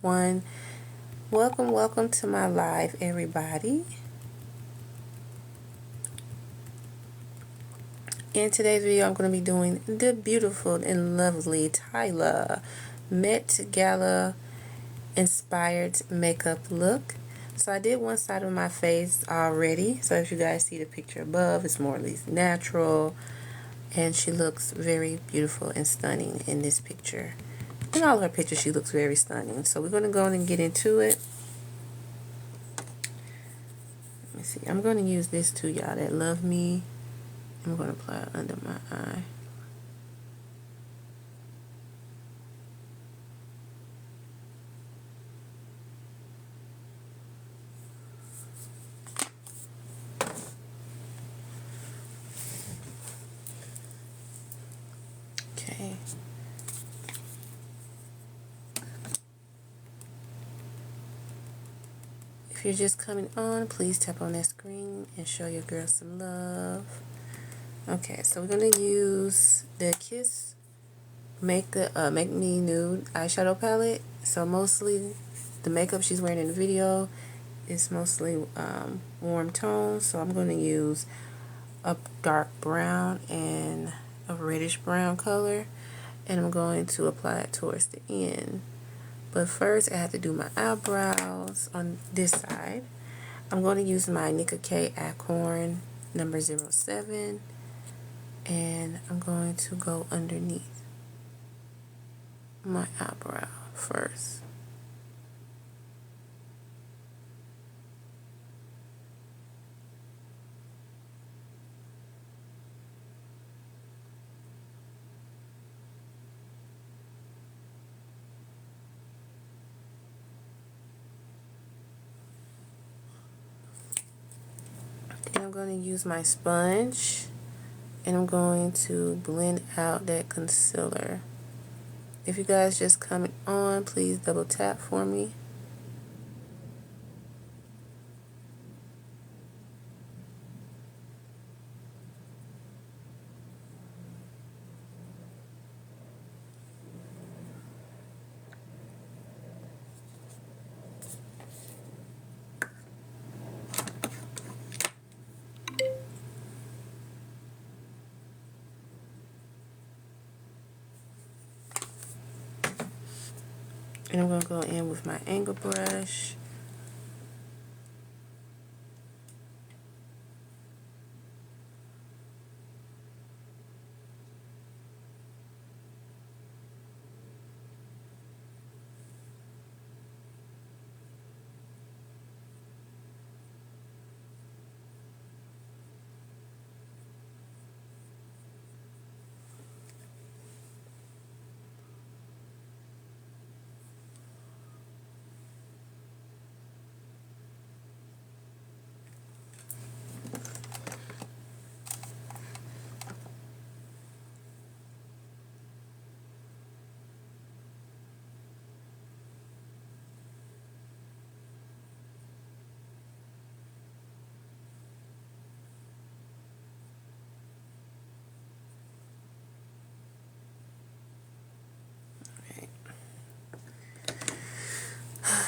1. Welcome to my live, everybody. In today's video, I'm going to be doing the beautiful and lovely Tyla Met Gala inspired makeup look. So I did one side of my face already. So if you guys see the picture above, it's more or less natural. And she looks very beautiful and stunning in this picture. In all of her pictures, she looks very stunning. So we're going to go on and get into it. Let me see. I'm going to use this too, y'all that love me. I'm going to apply it under my eye. Okay. If you're just coming on, please tap on that screen and show your girl some love. Okay, so we're going to use the Kiss Make Me Nude eyeshadow palette. So mostly the makeup she's wearing in the video is mostly warm tones. So I'm going to use a dark brown and a reddish brown color. And I'm going to apply it towards the end. But first I have to do my eyebrows on this side. I'm going to use my Nicka K Acorn number 07. And I'm going to go underneath my eyebrow first. Then I'm going to use my sponge and I'm going to blend out that concealer. If you guys just coming on, please double tap for me. And I'm going to go in with my angle brush.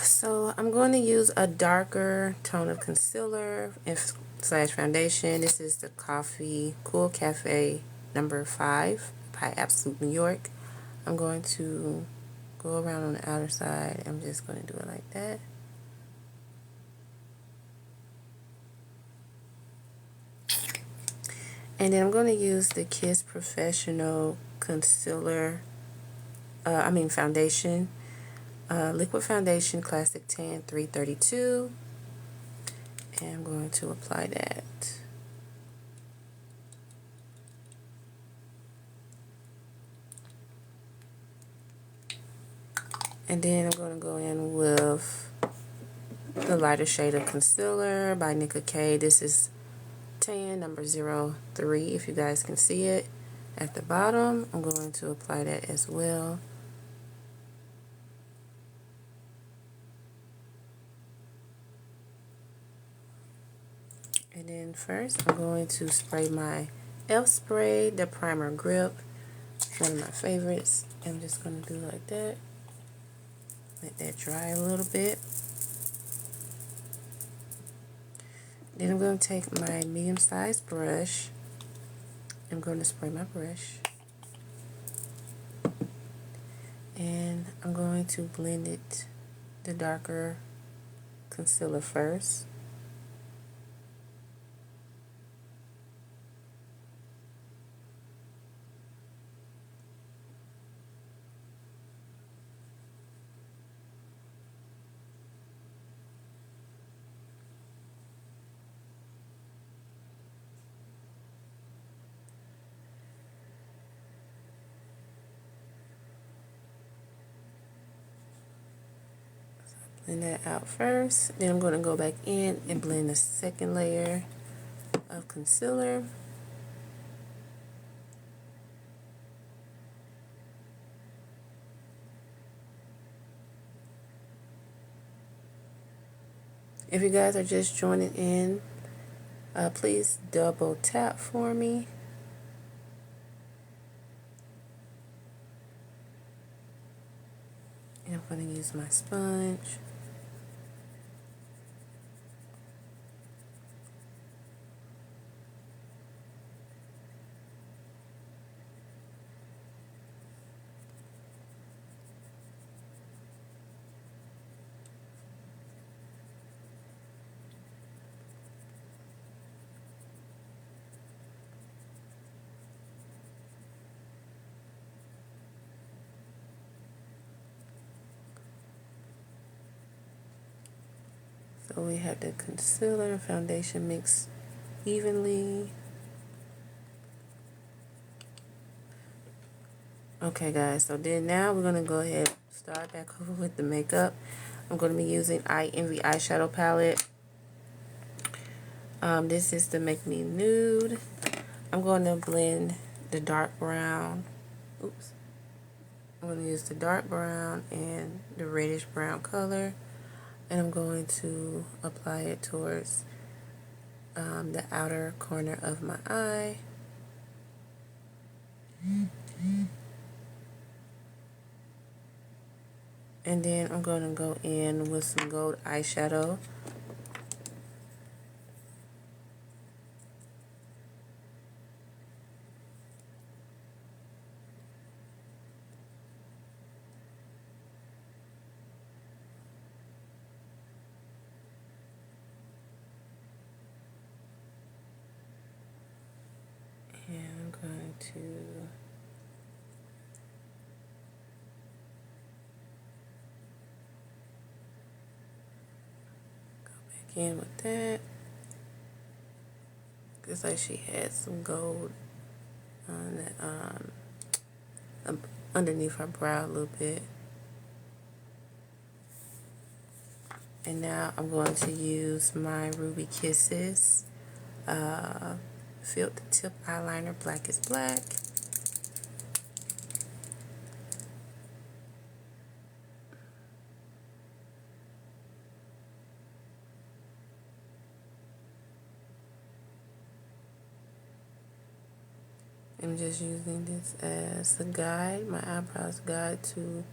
So I'm going to use a darker tone of concealer slash foundation. This is the Cool Cafe number 5 by Absolute New York. I'm going to go around on the outer side. I'm just going to do it like that. And then I'm going to use the Kiss Professional Concealer, foundation. Liquid Foundation Classic Tan 332. And I'm going to apply that. And then I'm going to go in with the lighter shade of concealer by Nicka K. This is Tan number 03, if you guys can see it. At the bottom, I'm going to apply that as well. And then first, I'm going to spray my e.l.f. spray, the Primer Grip. One of my favorites. I'm just going to do like that. Let that dry a little bit. Then I'm going to take my medium-sized brush. I'm going to spray my brush. And I'm going to blend it, the darker concealer first. Blend that out first. Then I'm going to go back in and blend the second layer of concealer. If you guys are just joining in, please double tap for me. And I'm going to use my sponge. So we have the concealer and foundation mixed evenly. Okay guys, so then now we're going to go ahead and start back over with the makeup. I'm going to be using I Envy eyeshadow palette. This is the Make Me Nude. I'm going to blend the dark brown. Oops. I'm going to use the dark brown and the reddish brown color. And I'm going to apply it towards the outer corner of my eye. And then I'm going to go in with some gold eyeshadow. And I'm going to in with that. Looks like she had some gold on the, underneath her brow a little bit. And now I'm going to use my Ruby Kisses Filled Tip Eyeliner, Black is Black. I'm just using this as a guide, my eyebrows guide to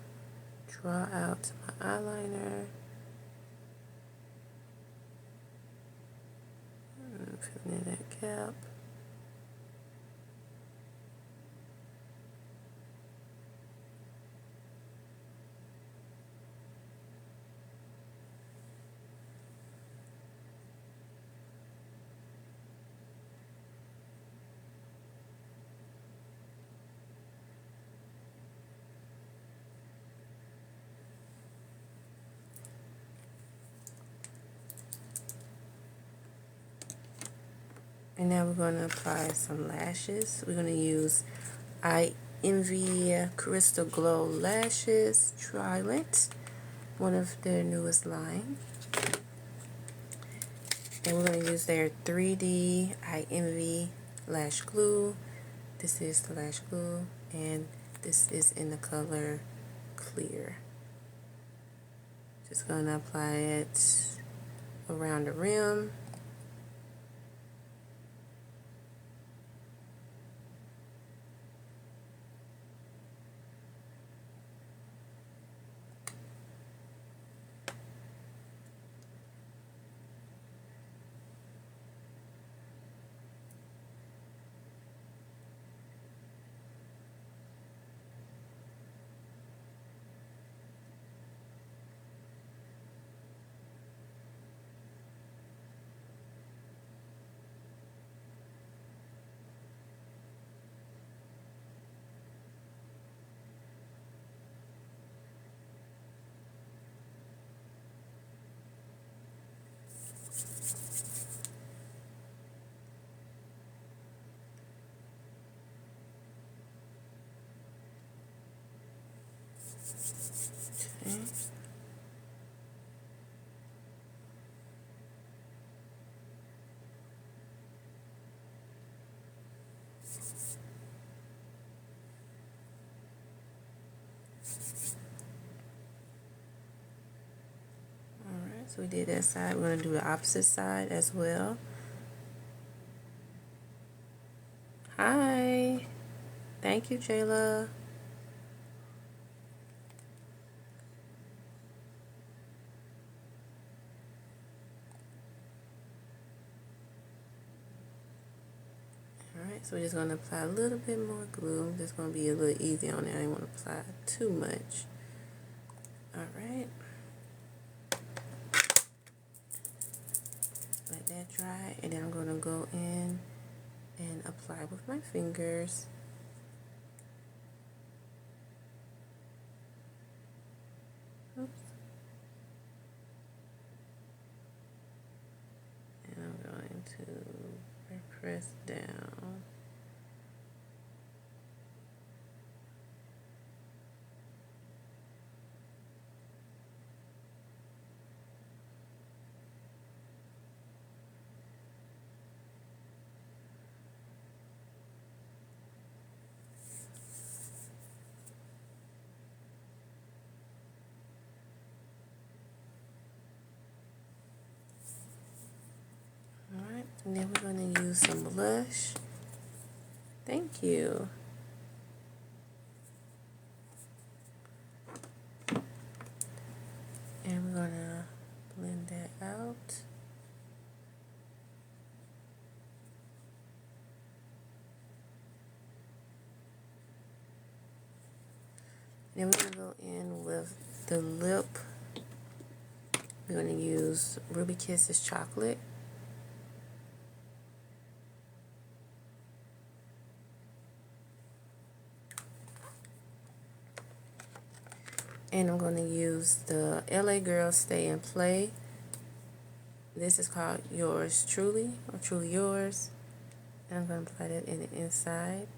draw out my eyeliner. Filling in that gap. And now we're going to apply some lashes. We're going to use I Envy Crystal Glow Lashes Trilent, one of their newest line. And we're going to use their 3D I Envy Lash Glue. This is the lash glue, and this is in the color Clear. Just going to apply it around the rim. Okay. Alright, so we did that side. We're going to do the opposite side as well. Hi. Thank you, Jayla. Alright, so we're just going to apply a little bit more glue. This is going to be a little easy on there. I don't want to apply too much. Alright. Let that dry, and then I'm going to go in and apply with my fingers. Oops. And I'm going to press down. Alright, and then we're going to use some blush. Thank you. And we're going to blend that out. Then we're going to go in with the lip. We're going to use Ruby Kisses chocolate. And I'm going to use the LA Girl Stay and Play. This is called Yours Truly, or Truly Yours. And I'm going to apply that in the inside.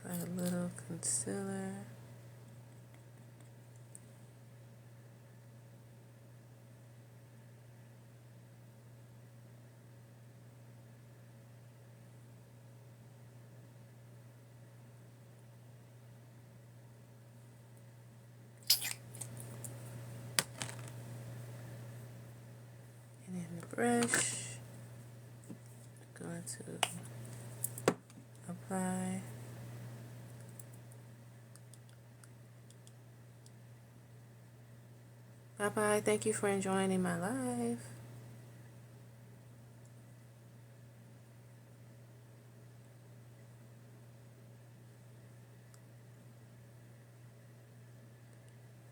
Apply a little concealer. And then the brush, I'm going to apply. Bye-bye. Thank you for enjoying my live.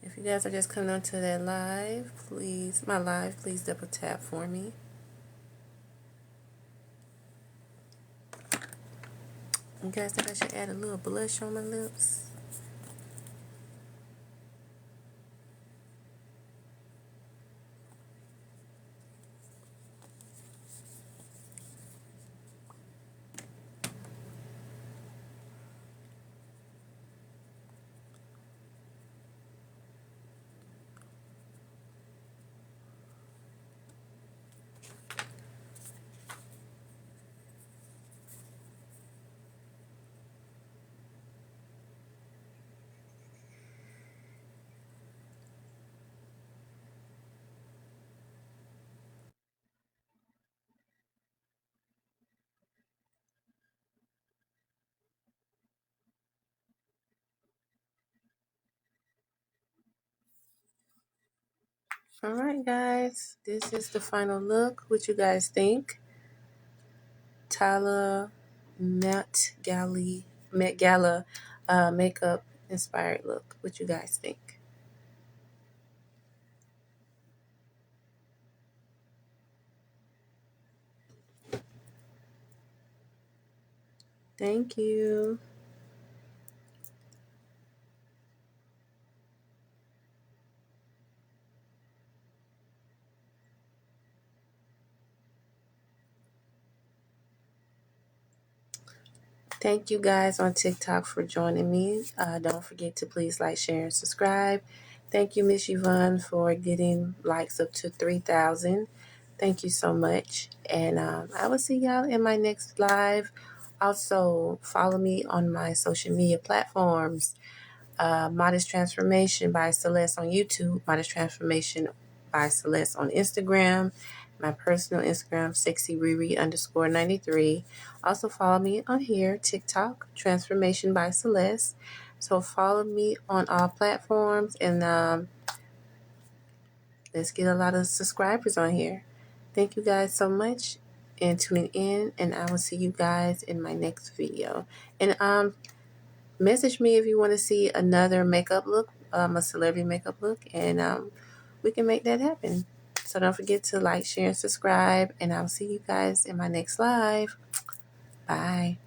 If you guys are just coming onto that live, please double tap for me. You guys think I should add a little blush on my lips? Alright guys, this is the final look. What you guys think? Tyla Met Gala makeup inspired look. What you guys think? Thank you. Thank you guys on TikTok for joining me. Don't forget to please like, share, and subscribe. Thank you, Miss Yvonne, for getting likes up to 3,000. Thank you so much. And I will see y'all in my next live. Also, follow me on my social media platforms. Modest Transformation by Celeste on YouTube, Modest Transformation by Celeste on Instagram, my personal Instagram, sexyriri_93. Also follow me on here, TikTok, Transformation by Celeste. So follow me on all platforms and let's get a lot of subscribers on here. Thank you guys so much and tuning in, and I will see you guys in my next video. And message me if you want to see another makeup look, a celebrity makeup look, and we can make that happen. So don't forget to like, share, and subscribe, and I'll see you guys in my next live. Bye.